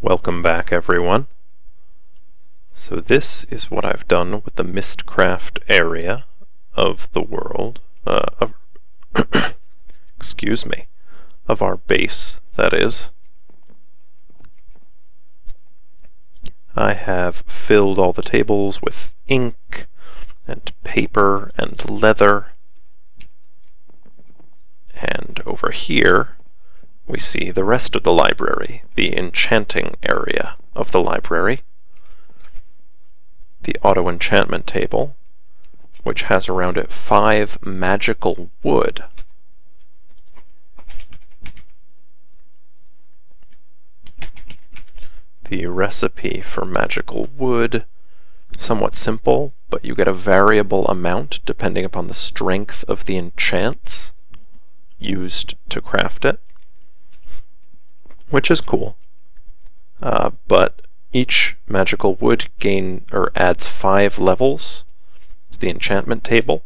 Welcome back, everyone. So this is what I've done with the Mystcraft area of the world, excuse me, of our base, that is. I have filled all the tables with ink and paper and leather, and over here we see the rest of the library, the enchanting area of the library. The auto-enchantment table, which has around it 5 magical wood. The recipe for magical wood, somewhat simple, but you get a variable amount depending upon the strength of the enchants used to craft it, which is cool. But each magical wood adds 5 levels to the enchantment table.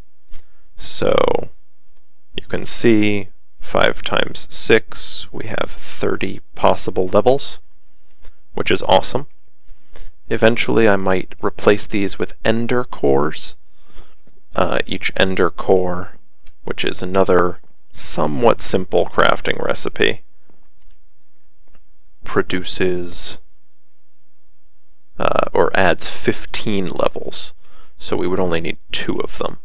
So you can see 5 times 6, we have 30 possible levels, which is awesome. Eventually I might replace these with ender cores. Each ender core, which is another somewhat simple crafting recipe, produces or adds 15 levels, so we would only need 2 of them.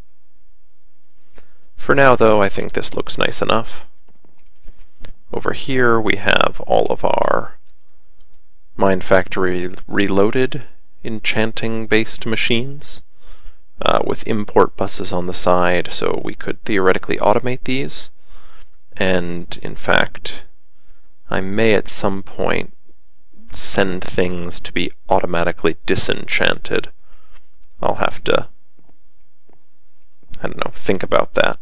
For now, though, I think this looks nice enough. Over here we have all of our Mine Factory Reloaded enchanting-based machines with import buses on the side, so we could theoretically automate these. And in fact, I may at some point send things to be automatically disenchanted. I'll have to, think about that.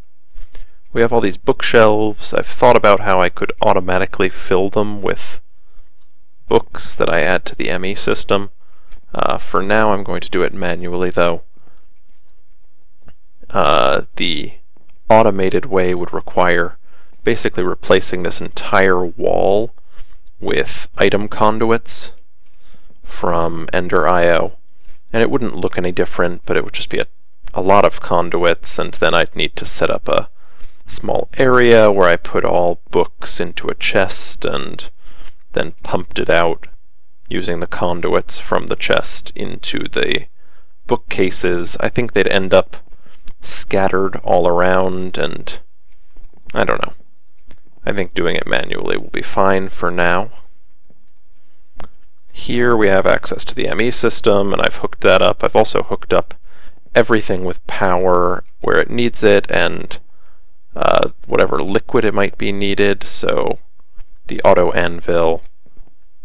We have all these bookshelves. I've thought about how I could automatically fill them with books that I add to the ME system. For now, I'm going to do it manually, though. The automated way would require basically replacing this entire wall with item conduits from Ender.io, and it wouldn't look any different, but it would just be a lot of conduits, and then I'd need to set up a small area where I put all books into a chest and then pumped it out using the conduits from the chest into the bookcases. I think they'd end up scattered all around, and I don't know. I think doing it manually will be fine for now. Here we have access to the ME system, and I've hooked that up. I've also hooked up everything with power where it needs it, and whatever liquid it might be needed. So the auto anvil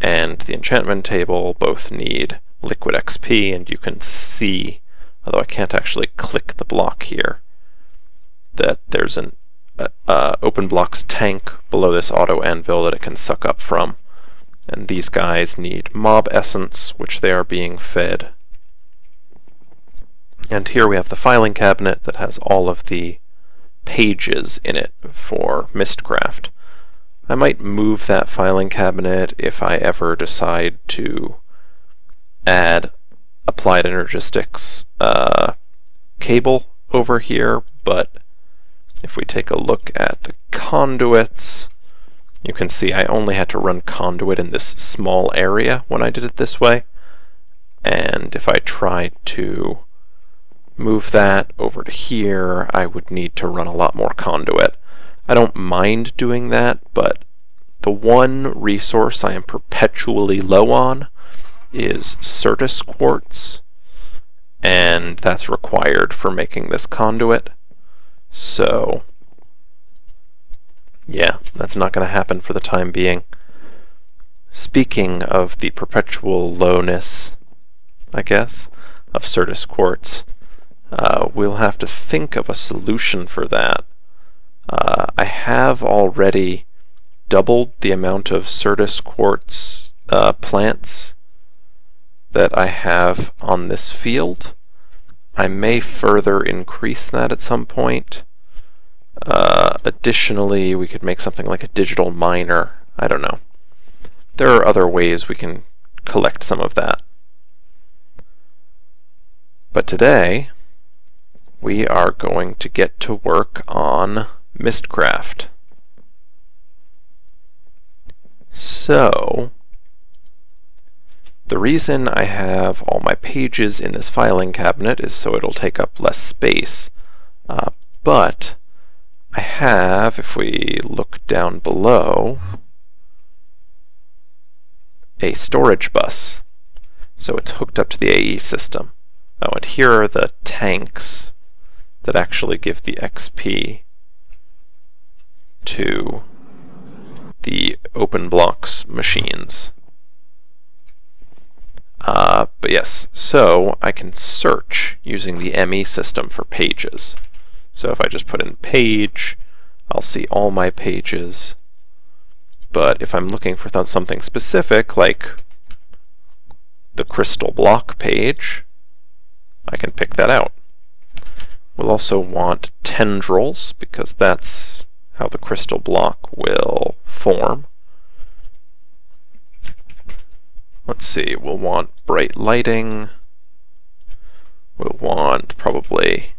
and the enchantment table both need liquid XP, and you can see, although I can't actually click the block here, that there's an open blocks tank below this auto anvil that it can suck up from. And these guys need mob essence, which they are being fed. And here we have the filing cabinet that has all of the pages in it for Mystcraft. I might move that filing cabinet if I ever decide to add applied energistics cable over here, but if we take a look at the conduits, you can see I only had to run conduit in this small area when I did it this way. And if I tried to move that over to here, I would need to run a lot more conduit. I don't mind doing that, but the one resource I am perpetually low on is Certus quartz, and that's required for making this conduit. So yeah, that's not going to happen for the time being. Speaking of the perpetual lowness, I guess, of Certus quartz, we'll have to think of a solution for that. I have already doubled the amount of Certus quartz plants that I have on this field. I may further increase that at some point. Additionally, we could make something like a digital miner. I don't know. There are other ways we can collect some of that. But today, we are going to get to work on Mystcraft. So, the reason I have all my pages in this filing cabinet is so it'll take up less space. But I have, if we look down below, a storage bus. So it's hooked up to the AE system. Oh, and here are the tanks that actually give the XP to the OpenBlocks machines. But yes, so I can search using the ME system for pages. So if I just put in page, I'll see all my pages. But if I'm looking for something specific, like the crystal block page, I can pick that out. We'll also want tendrils, because that's how the crystal block will form. Let's see, we'll want bright lighting. We'll want probably...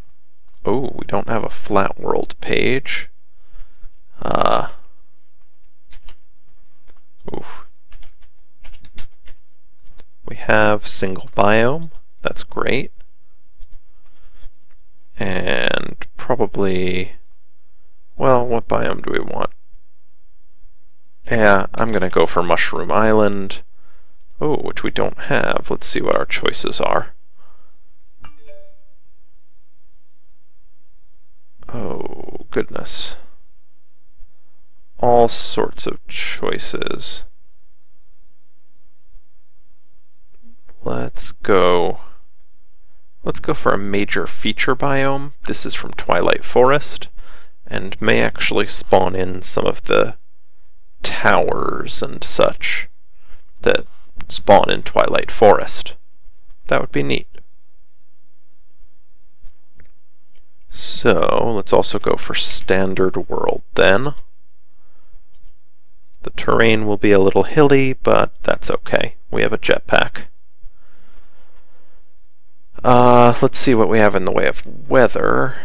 Oh, we don't have a flat world page. We have single biome. That's great. And probably... Well, what biome do we want? Yeah, I'm going to go for Mushroom Island. Oh, which we don't have. Let's see what our choices are. Oh, goodness. All sorts of choices. Let's go for a major feature biome. This is from Twilight Forest, and may actually spawn in some of the towers and such that spawn in Twilight Forest. That would be neat. So let's also go for standard world then. The terrain will be a little hilly, but that's okay. We have a jetpack. Let's see what we have in the way of weather.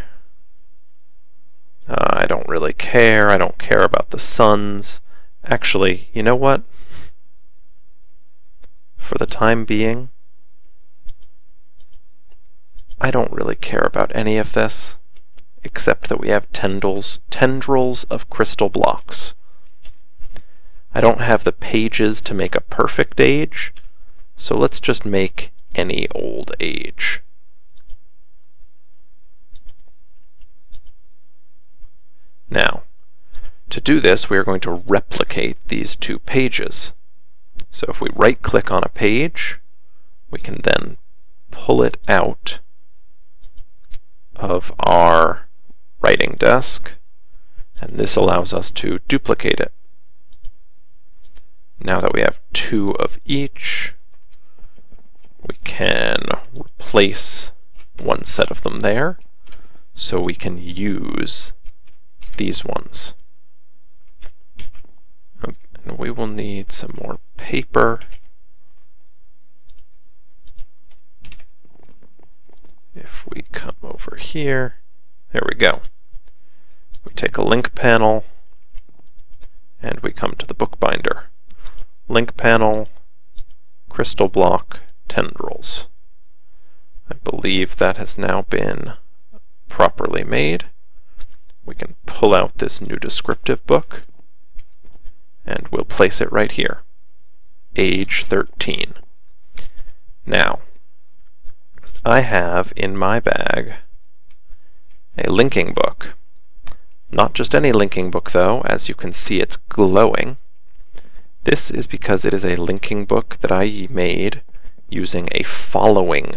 I don't really care. I don't care about the suns. Actually, you know what? For the time being, I don't really care about any of this, except that we have tendrils of crystal blocks. I don't have the pages to make a perfect age, so let's just make any old age. Now, to do this, we are going to replicate these two pages. So if we right-click on a page, we can then pull it out of our writing desk, and this allows us to duplicate it. Now that we have two of each, we can replace one set of them there, so we can use these ones. And we will need some more paper. If we come over here, there we go. We take a link panel, and we come to the bookbinder. Link panel, crystal block, tendrils. I believe that has now been properly made. We can pull out this new descriptive book, and we'll place it right here. Age 13. Now, I have in my bag a linking book. Not just any linking book though, as you can see it's glowing. This is because it is a linking book that I made using a following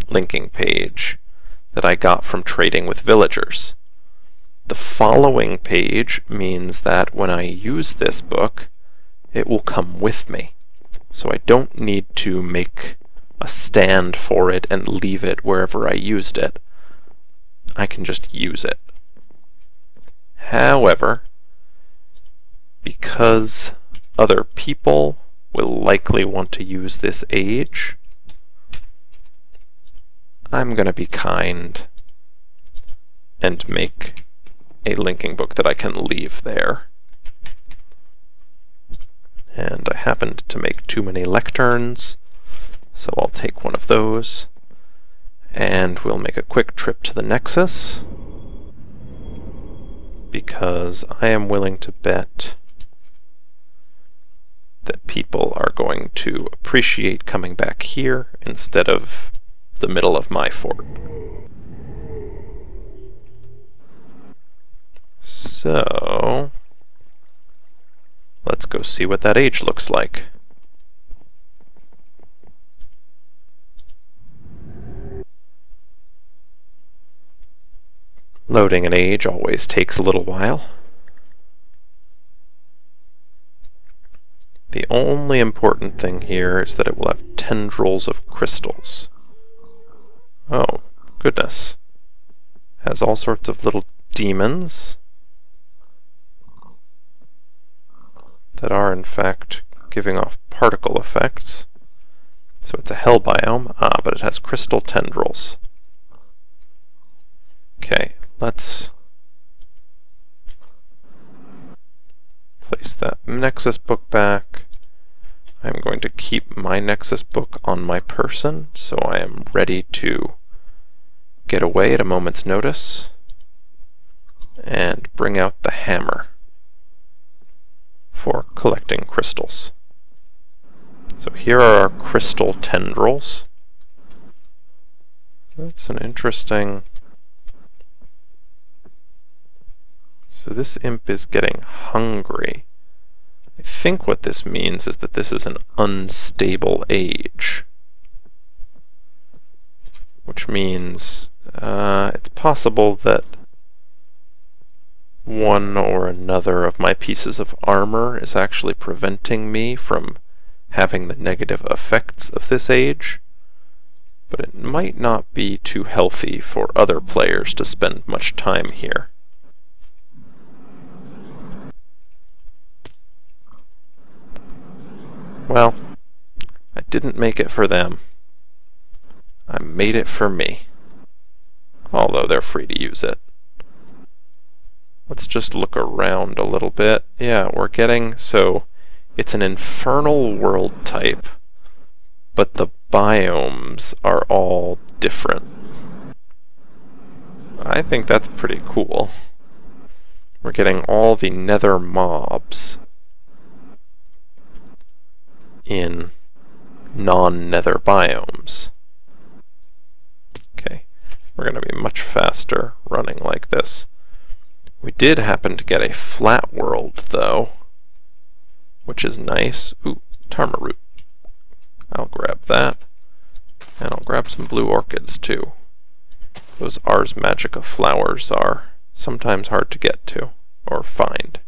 linking page that I got from trading with villagers. The following page means that when I use this book, it will come with me. So I don't need to make a stand for it and leave it wherever I used it. I can just use it. However, because other people will likely want to use this age, I'm going to be kind and make a linking book that I can leave there. And I happened to make too many lecterns, so I'll take one of those, and we'll make a quick trip to the Nexus, because I am willing to bet that people are going to appreciate coming back here instead of the middle of my fort. So, let's go see what that age looks like. Loading an age always takes a little while. The only important thing here is that it will have tendrils of crystals. Oh, goodness. Has all sorts of little demons that are in fact giving off particle effects. So it's a hell biome. But it has crystal tendrils. Okay, let's place that Nexus book back. I'm going to keep my Nexus book on my person, so I am ready to get away at a moment's notice and bring out the hammer for collecting crystals. So here are our crystal tendrils. That's an interesting... So this imp is getting hungry. I think what this means is that this is an unstable age, which means it's possible that one or another of my pieces of armor is actually preventing me from having the negative effects of this age, but it might not be too healthy for other players to spend much time here. Well, I didn't make it for them. I made it for me. Although they're free to use it. Let's just look around a little bit. Yeah, we're getting... So, it's an infernal world type, but the biomes are all different. I think that's pretty cool. We're getting all the nether mobs in non-nether biomes. Okay, we're going to be much faster running like this. We did happen to get a flat world, though, which is nice. Ooh, Tarma root. I'll grab that, and I'll grab some blue orchids, too. Those Ars Magica flowers are sometimes hard to get to, or find.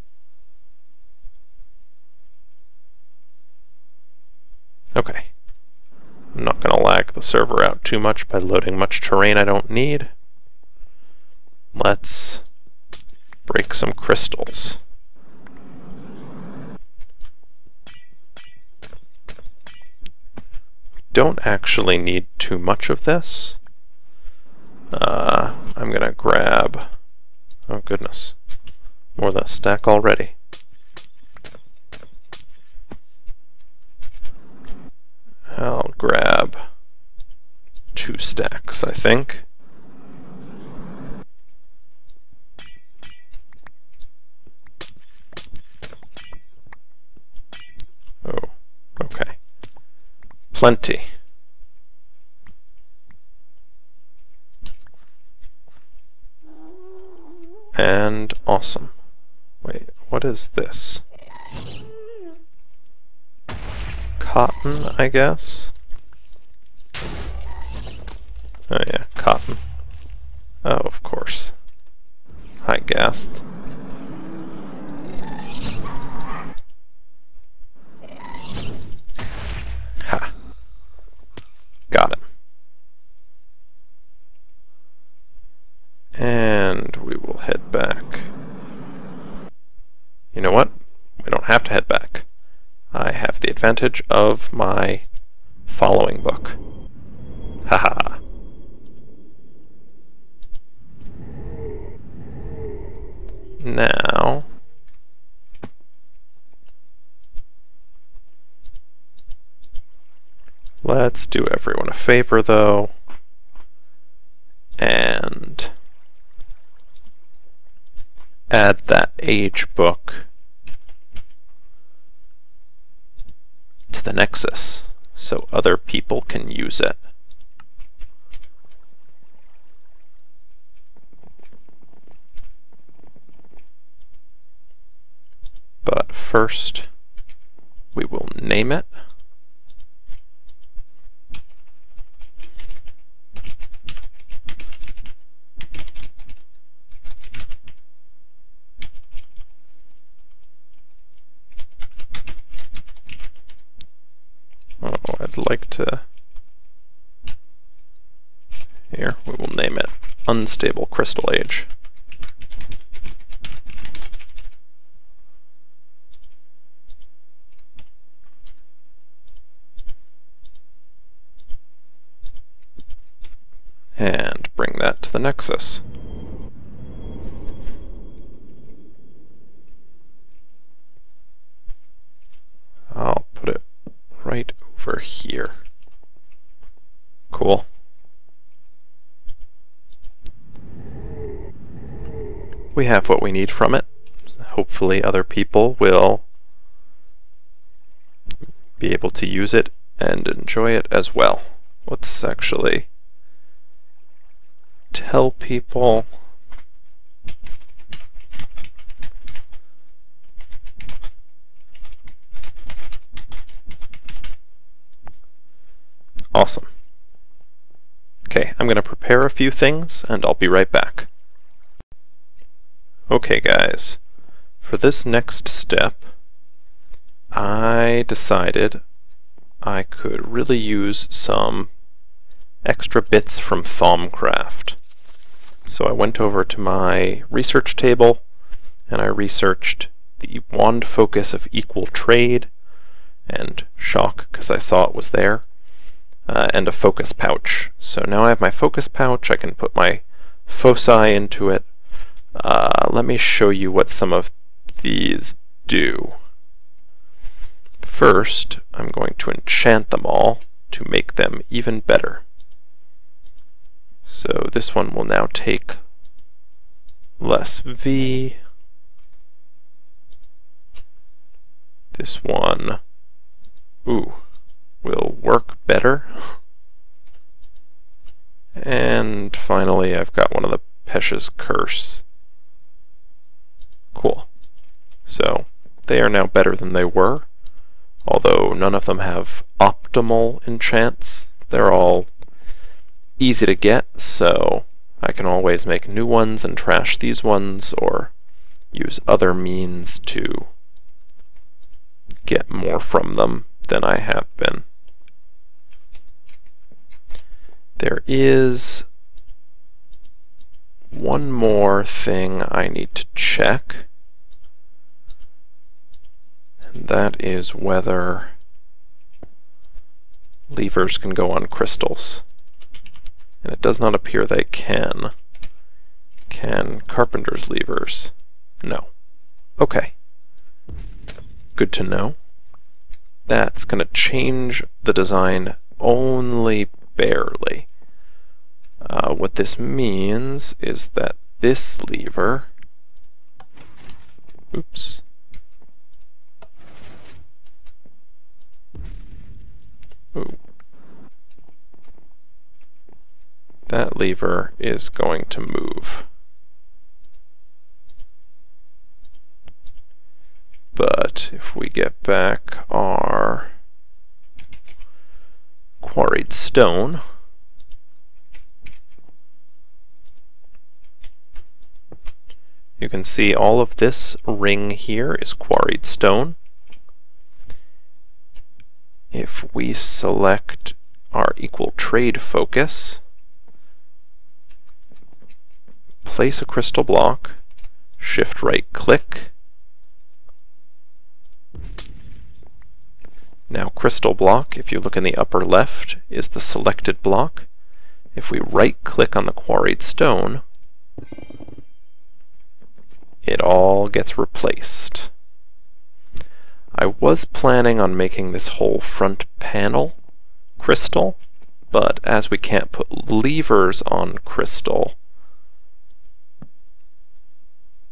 Okay. I'm not going to lag the server out too much by loading much terrain I don't need. Let's break some crystals. Don't actually need too much of this. I'm going to grab... Oh goodness. More than a stack already. I'll grab 2 stacks, I think. Oh, okay. Plenty. And awesome. Wait, what is this? Cotton, I guess? Oh yeah, cotton. Oh, of course. I guessed. Ha. Got him. And we will head back. You know what? We don't have to head back. I have the advantage of my following book. Haha. Now, let's do everyone a favor, though, and add that age book to the Nexus so other people can use it. But first, we will name it. Oh, I'd like to... Here, we will name it Unstable Crystal Age. And bring that to the Nexus. I'll put it right over here. Cool. We have what we need from it. Hopefully other people will be able to use it and enjoy it as well. Let's actually tell people awesome. Okay, I'm going to prepare a few things and I'll be right back. Okay guys, for this next step I decided I could really use some extra bits from Mystcraft. So I went over to my research table and I researched the wand focus of equal trade and shock because I saw it was there, and a focus pouch. So now I have my focus pouch, I can put my foci into it. Let me show you what some of these do. First, I'm going to enchant them all to make them even better. So this one will now take less V. This one, will work better. And finally, I've got one of the Pesha's Curse. Cool. So they are now better than they were, although none of them have optimal enchants. They're all easy to get, so I can always make new ones and trash these ones, or use other means to get more from them than I have been. There is one more thing I need to check, and that is whether levers can go on crystals. And it does not appear they can. Can carpenter's levers? No. Okay. Good to know. That's going to change the design only barely. What this means is that this lever, that lever is going to move. But if we get back our quarried stone, you can see all of this ring here is quarried stone. If we select our equal trade focus, place a crystal block, shift right click. Now crystal block, if you look in the upper left, is the selected block. If we right-click on the quarried stone, it all gets replaced. I was planning on making this whole front panel crystal, but as we can't put levers on crystal,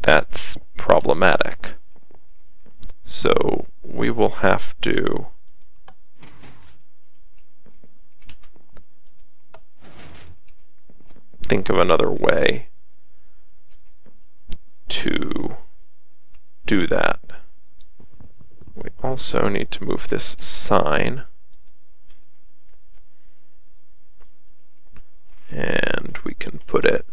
that's problematic. So we will have to think of another way to do that. We also need to move this sign, and we can put it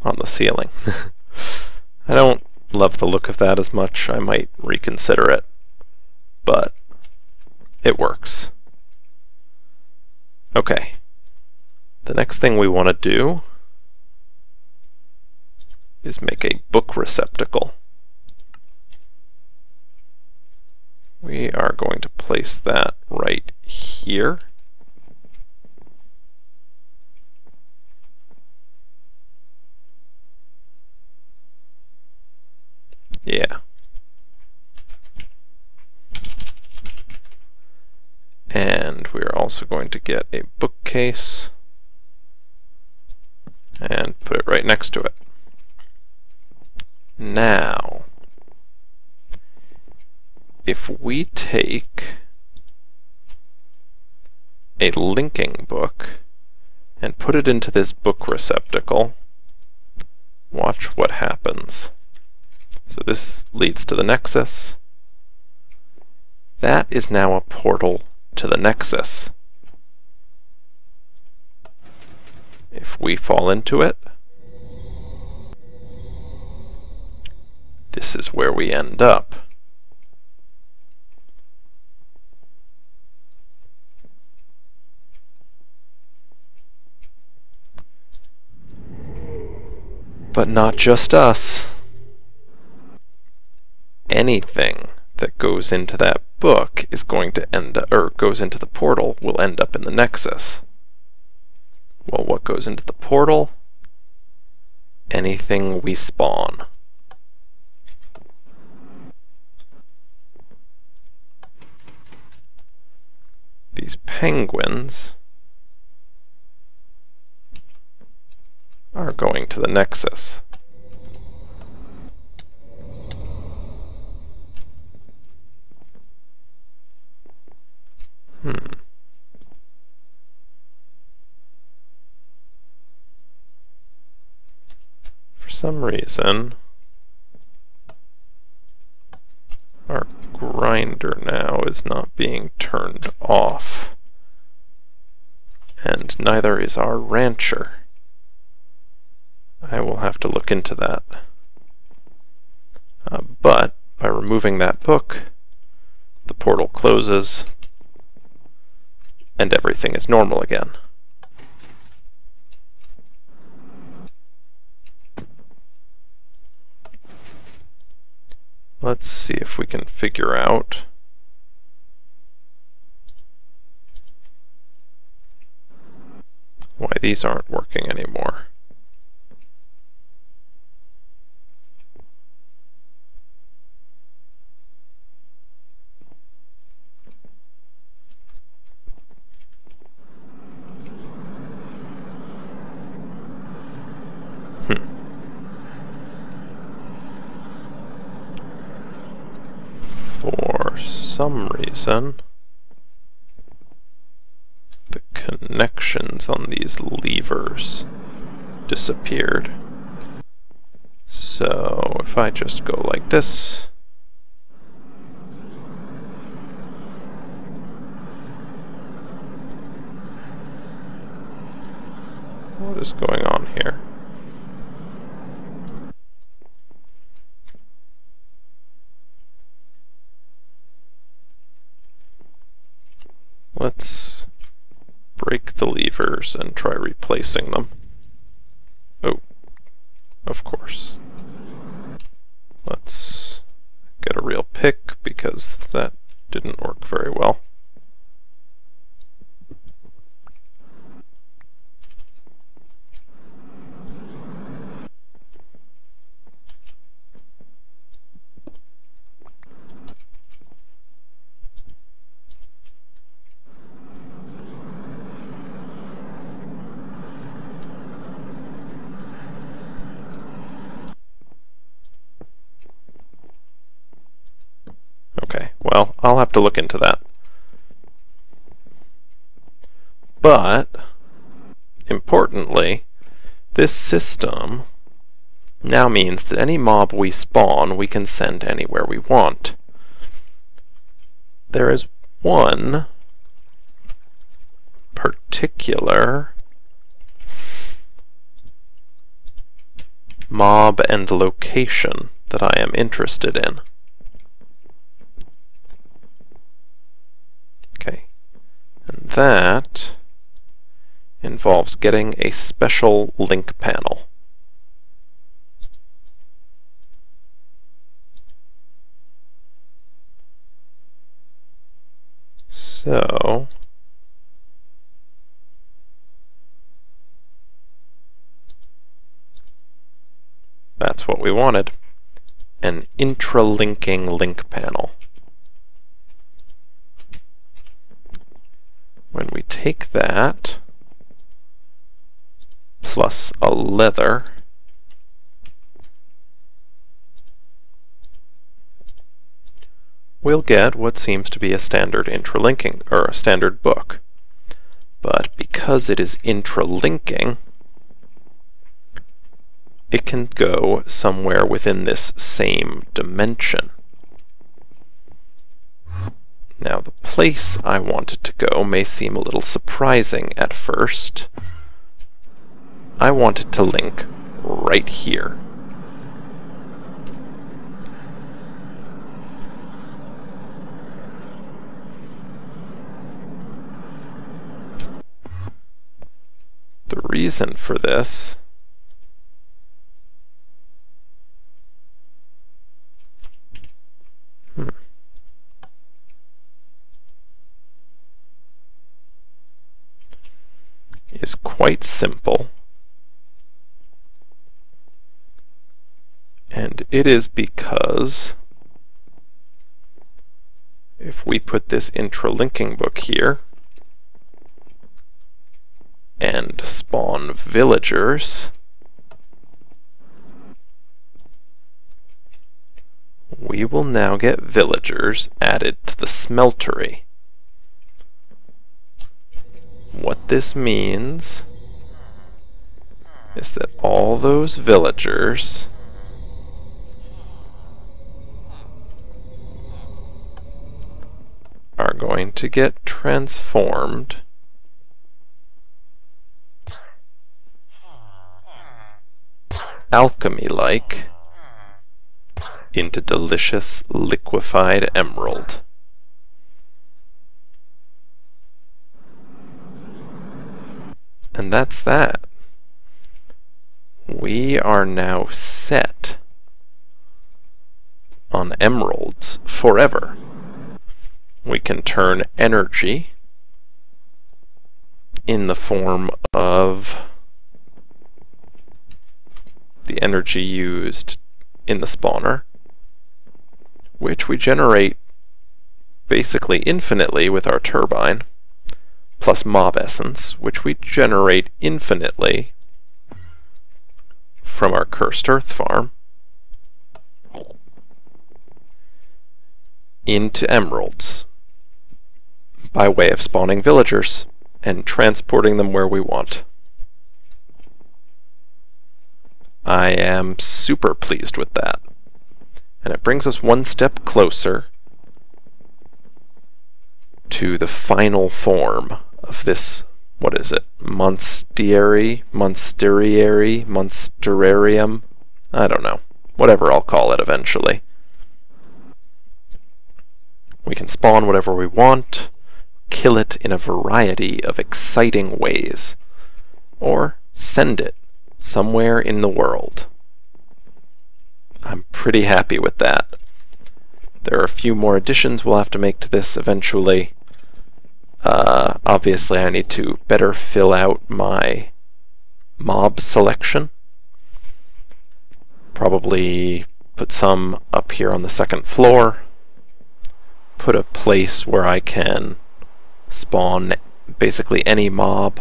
on the ceiling. I don't love the look of that as much. I might reconsider it, but it works. Okay. The next thing we want to do is make a book receptacle. We are going to place that right here. Yeah. And we're also going to get a bookcase and put it right next to it. Now, if we take a linking book and put it into this book receptacle, watch what happens. So this leads to the Nexus. That is now a portal to the Nexus. If we fall into it, this is where we end up. But not just us. Anything that goes into that book is going to end up, or goes into the portal, will end up in the Nexus. Well, what goes into the portal? Anything we spawn. These penguins are going to the Nexus. For some reason, our grinder now is not being turned off, and neither is our rancher. I will have to look into that. But by removing that book, the portal closes, and everything is normal again. Let's see if we can figure out why these aren't working anymore. For some reason, the connections on these levers disappeared. So if I just go like this, what is going on here? Let's break the levers and try replacing them. Oh, of course. Let's get a real pick because that didn't work very well. Okay, well, I'll have to look into that. But, importantly, this system now means that any mob we spawn, we can send anywhere we want. There is one particular mob and location that I am interested in. Okay, and that involves getting a special link panel. So, that's what we wanted, an intralinking link panel. When we take that, plus a leather, we'll get what seems to be a standard intralinking, or a standard book. But because it is intralinking, it can go somewhere within this same dimension. Now, the place I want it to go may seem a little surprising at first. I want it to link right here. The reason for this is quite simple, and it is because if we put this intralinking book here and spawn villagers, we will now get villagers added to the smeltery. What this means is that all those villagers are going to get transformed alchemy-like into delicious liquefied emerald. And that's that. We are now set on emeralds forever. We can turn energy in the form of the energy used in the spawner, which we generate basically infinitely with our turbine, plus mob essence, which we generate infinitely from our cursed earth farm, into emeralds by way of spawning villagers and transporting them where we want. I am super pleased with that. And it brings us one step closer to the final form of this, what is it? Monsteriary? Monsterarium? I don't know. Whatever I'll call it eventually. We can spawn whatever we want, kill it in a variety of exciting ways, or send it somewhere in the world. I'm pretty happy with that. There are a few more additions we'll have to make to this eventually. Obviously I need to better fill out my mob selection. Probably put some up here on the second floor. Put a place where I can spawn basically any mob.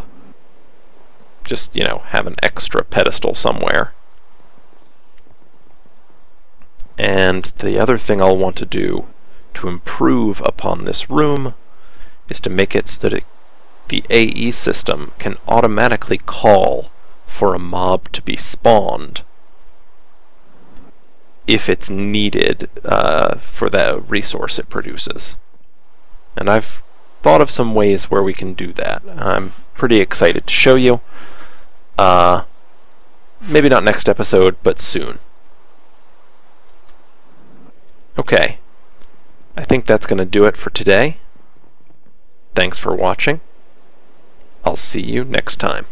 Just, you know, have an extra pedestal somewhere. And the other thing I'll want to do to improve upon this room is to make it so that the AE system can automatically call for a mob to be spawned if it's needed for the resource it produces. And I've thought of some ways where we can do that. I'm pretty excited to show you. Maybe not next episode, but soon. Okay, I think that's going to do it for today. Thanks for watching. I'll see you next time.